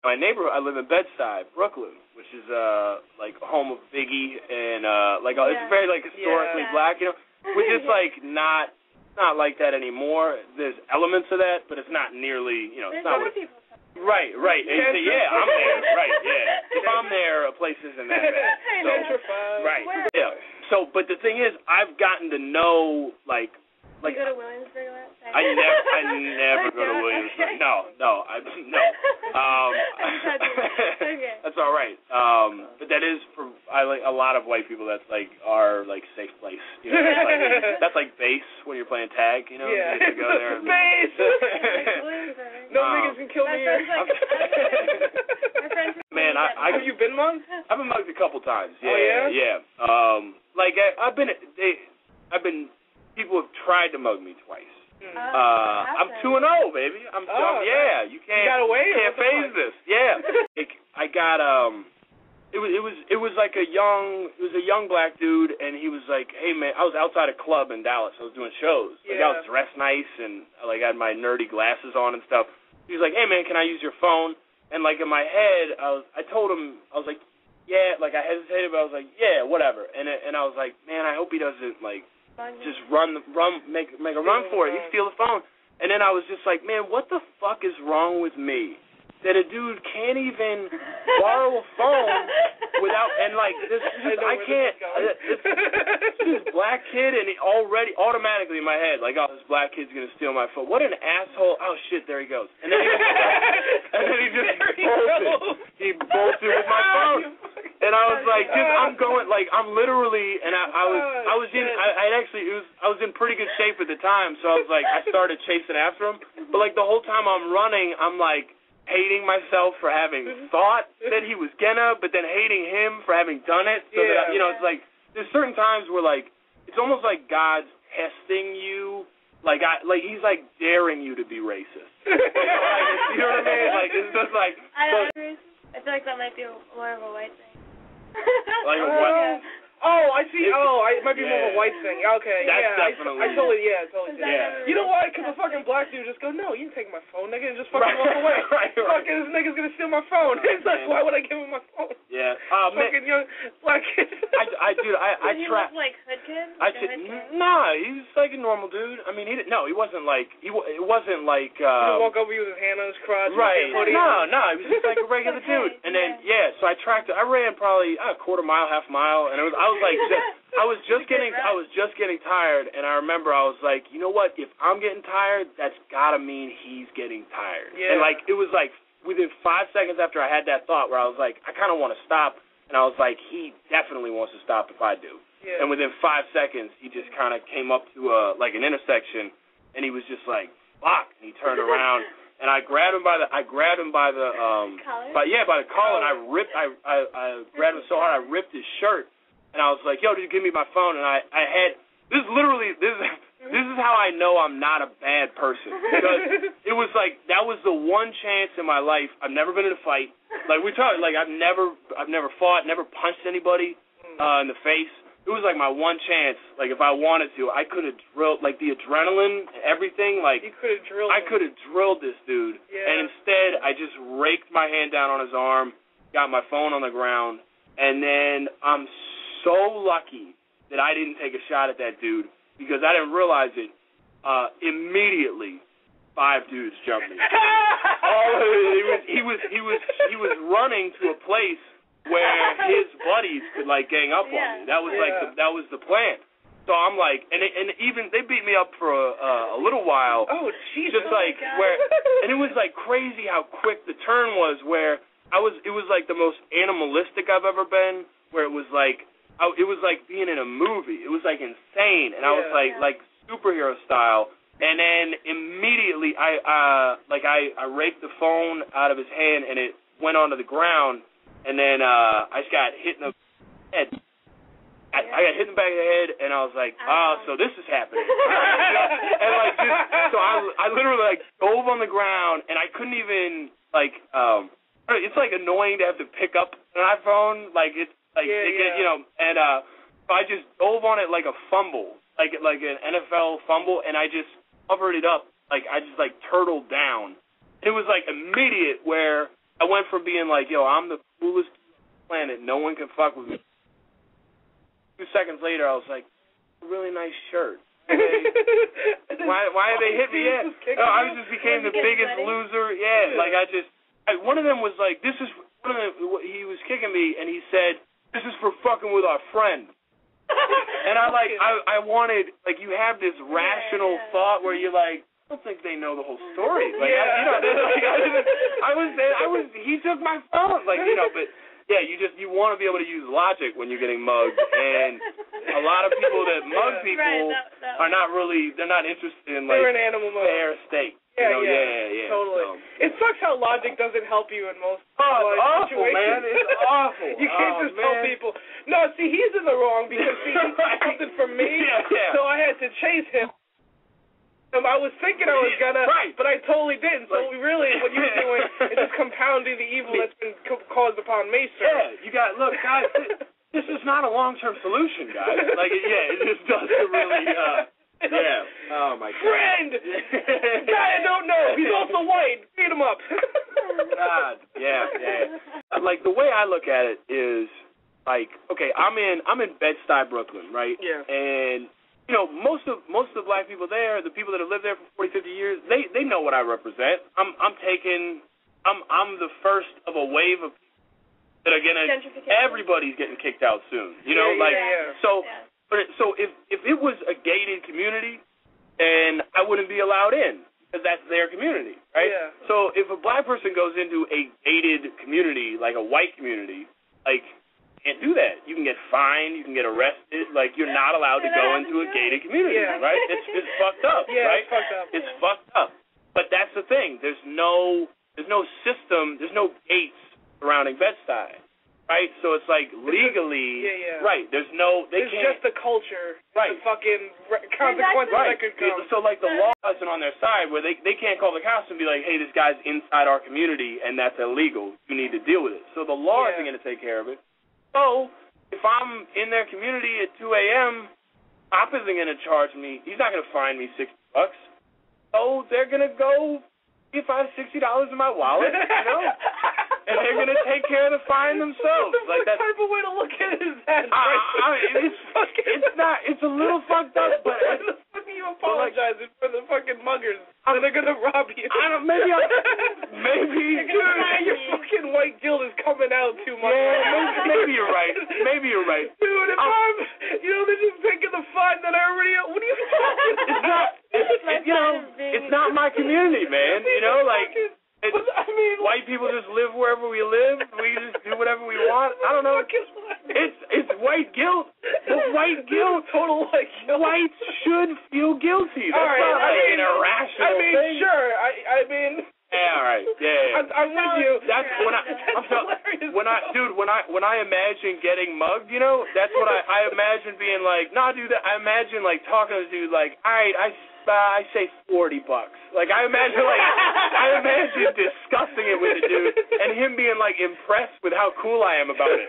My neighborhood, I live in Bed-Stuy, Brooklyn, which is like home of Biggie and it's very like historically black, you know, which is like not like that anymore. There's elements of that, but it's not nearly, you know, it's not what people. Right. And I'm there. Right, yeah. If I'm there, a place isn't that bad. So, right. Yeah. So, but the thing is, I've gotten to know like. You go to Williamsburg last night? I never go to Williamsburg. No. Okay. That's all right. But that is for a lot of white people. That's like our like safe place. You know, that's like base when you're playing tag. You know, yeah. You get to go there. Base. No niggas can kill me here. Man, have you been mugged? I've been mugged a couple times. Yeah. Oh yeah. I've been. People have tried to mug me twice. I'm 2-0, baby. You can't. You got away? Can't phase this. Yeah. I got It was like a young black dude, and he was like, hey man, I was outside a club in Dallas. I was doing shows. Yeah. Like I was dressed nice and like I had my nerdy glasses on and stuff. He was like, hey man, can I use your phone? And like in my head, I told him, I was like, yeah. Like I hesitated, but I was like, yeah, whatever. And I was like, man, I hope he doesn't like. Just make a run for it. He steal the phone. And then I was just like, man, what the fuck is wrong with me? That a dude can't even borrow a phone without, and like, I can't, this black kid, and he automatically in my head, like, oh, this black kid's going to steal my phone. What an asshole. Oh, shit, there he goes. And then he just bolted. He bolted with my phone. And I was like, dude, I'm literally, and I was in pretty good shape at the time, so I was like, I started chasing after him, but like the whole time I'm running, I'm like hating myself for having thought that he was gonna, but then hating him for having done it, so that, you know, it's like, there's certain times where like, it's almost like God's testing you, like he's like daring you to be racist. You know what I mean? Like, it's just like. I feel like that might be more of a white thing. Like what? Oh, I see. It might be more of a white thing. Okay, that's definitely. I totally. Yeah. You know why? Because a fucking black dude just go, no, you can take my phone, nigga, and just fucking walk away. Right. Fucking this nigga's gonna steal my phone. It's like, why would I give him my phone? Yeah. Fucking young black kid. I Did he look like hood kid? Nah, he was like a normal dude. I mean, he wasn't like it wasn't like. He would walk over you with his hand on his crotch. Right. No, he was just like a regular dude. And then so I tracked it. I ran probably a quarter mile, half mile, and I was just getting tired, and I remember I was like, you know what? If I'm getting tired, that's gotta mean he's getting tired. Yeah. And like it was like within 5 seconds after I had that thought, where I was like, I kind of want to stop, and I was like, he definitely wants to stop if I do. Yeah. And within 5 seconds, he just kind of came up to like an intersection, and he was just like, fuck, and he turned around. And I grabbed him by the collar, and I grabbed him so hard I ripped his shirt, and I was like, yo, dude, give me my phone, and I had this is how I know I'm not a bad person, because it was like that was the one chance in my life. I've never been in a fight, like we talked, like I've never fought, never punched anybody in the face. It was like my one chance. Like if I wanted to, I could have drilled, like the adrenaline, everything. Like you could have drilled. I could have drilled this dude, and instead I just raked my hand down on his arm, got my phone on the ground, and then I'm so lucky that I didn't take a shot at that dude, because I didn't realize it. Immediately, 5 dudes jumped me. He was running to a place where his buddies could like gang up on me. That was that was the plan. So I'm like, and even they beat me up for a little while. Oh Jesus! Just like and it was like crazy how quick the turn was. Where it was like the most animalistic I've ever been. Where it was like being in a movie. It was like insane, and I was like superhero style. And then immediately I raked the phone out of his hand, and it went onto the ground. And then I just got hit in the head. I got hit in the back of the head, and I was like, so this is happening. And like, so I literally like dove on the ground, and I couldn't even like. It's like annoying to have to pick up an iPhone, like it's like you know. And so I just dove on it like a fumble, like an NFL fumble, and I just covered it up, like I just like turtled down. It was like immediate where I went from being like, yo, I'm the coolest on the planet, no one can fuck with me. 2 seconds later, I was like, really nice shirt. Why have they hit me yet? Oh, I just became the biggest loser. Yeah, like one of them was like, he was kicking me, and he said, this is for fucking with our friend. And I wanted, like, you have this rational thought where you're like, I don't think they know the whole story. Like, he took my phone, like, but yeah, you want to be able to use logic when you're getting mugged, and a lot of people that mug people are not really, they're not interested in, like, they're an animal mode. Fair stake. Yeah, totally. So. It sucks how logic doesn't help you in most awful, situations. Man. It's awful. You can't just tell people. No, see, he's in the wrong because he did something from me, so I had to chase him. I was thinking I was gonna, but I totally didn't. So really, what you're doing is just compounding the evil that's been caused upon me, sir. Yeah, you got, look, guys, this is not a long-term solution, guys. Like, it just doesn't really, oh my God. Friend! Guy I don't know, he's also white. Beat him up. God, yeah. Like, the way I look at it is, like, okay, I'm in Bed-Stuy, Brooklyn, right? Yeah. And most of the black people there, the people that have lived there for 40, 50 years, they know what I represent. I'm the first of a wave of people that are everybody's getting kicked out soon. So if it was a gated community, then I wouldn't be allowed in because that's their community, right? Yeah. So if a black person goes into a gated community, like a white community, like, can't do that. You can get fined. You can get arrested. Like, you're not allowed to go into a gated community, right? It's fucked up, right? It's fucked up. It's fucked up. But that's the thing. There's no system. There's no gates surrounding Bed-Stuy, right? So it's like legally, right? There's just the culture, right? The fucking consequences that could come. So like the law isn't on their side, where they can't call the cops and be like, hey, this guy's inside our community and that's illegal. You need to deal with it. So the law isn't going to take care of it. So, if I'm in their community at 2 a.m., cop isn't going to charge me. He's not going to fine me $60. So, they're going to go if I have $60 in my wallet, and they're going to take care of the fine themselves. Like that type of way to look at it is that. It's a little fucked up, but you apologizing for the fucking muggers. And they're going to rob you. Maybe. Your fucking white guilt is coming out too much. Yeah, maybe you're right. Dude, if they're just taking the fun that I already, what are you talking? It's not my community, man. White people just live wherever we live. We just do whatever we want. I don't know. It's white guilt. White guilt. Total white guilt. Whites should feel guilty. That's not an irrational thing. Sure. Yeah, all right. Yeah. I'm with you. That's when I imagine getting mugged, that's what I imagine being like. Nah, dude, I imagine like talking to the dude like, all right, I say $40. Like I imagine discussing it with the dude and him being like impressed with how cool I am about it.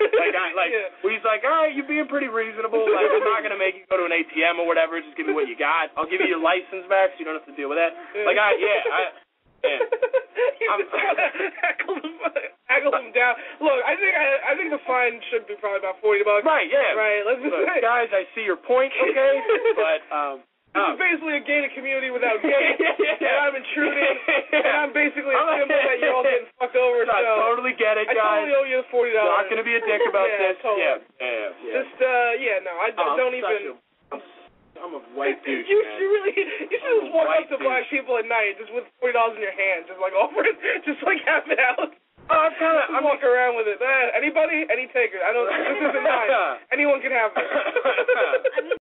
He's like, all right, you're being pretty reasonable. Like I'm not gonna make you go to an ATM or whatever. Just give me what you got. I'll give you your license back so you don't have to deal with that. Like haggle them down. Look, I think the fine should be probably about $40. Right, yeah. Right, let's just say. Guys, I see your point, okay? But this is basically a gated community without gates, and I'm intruding, and I'm basically a symbol that you're all getting fucked over. I totally get it, guys. I totally owe you the $40. Not gonna be a dick about this. Totally. Yeah. Just I don't even. I'm a white douche, you should just walk up to black people at night just with $40 in your hand, just like offer it, just like have it out. I'm walking around with it. Anybody? Any takers? This isn't mine. Anyone can have it.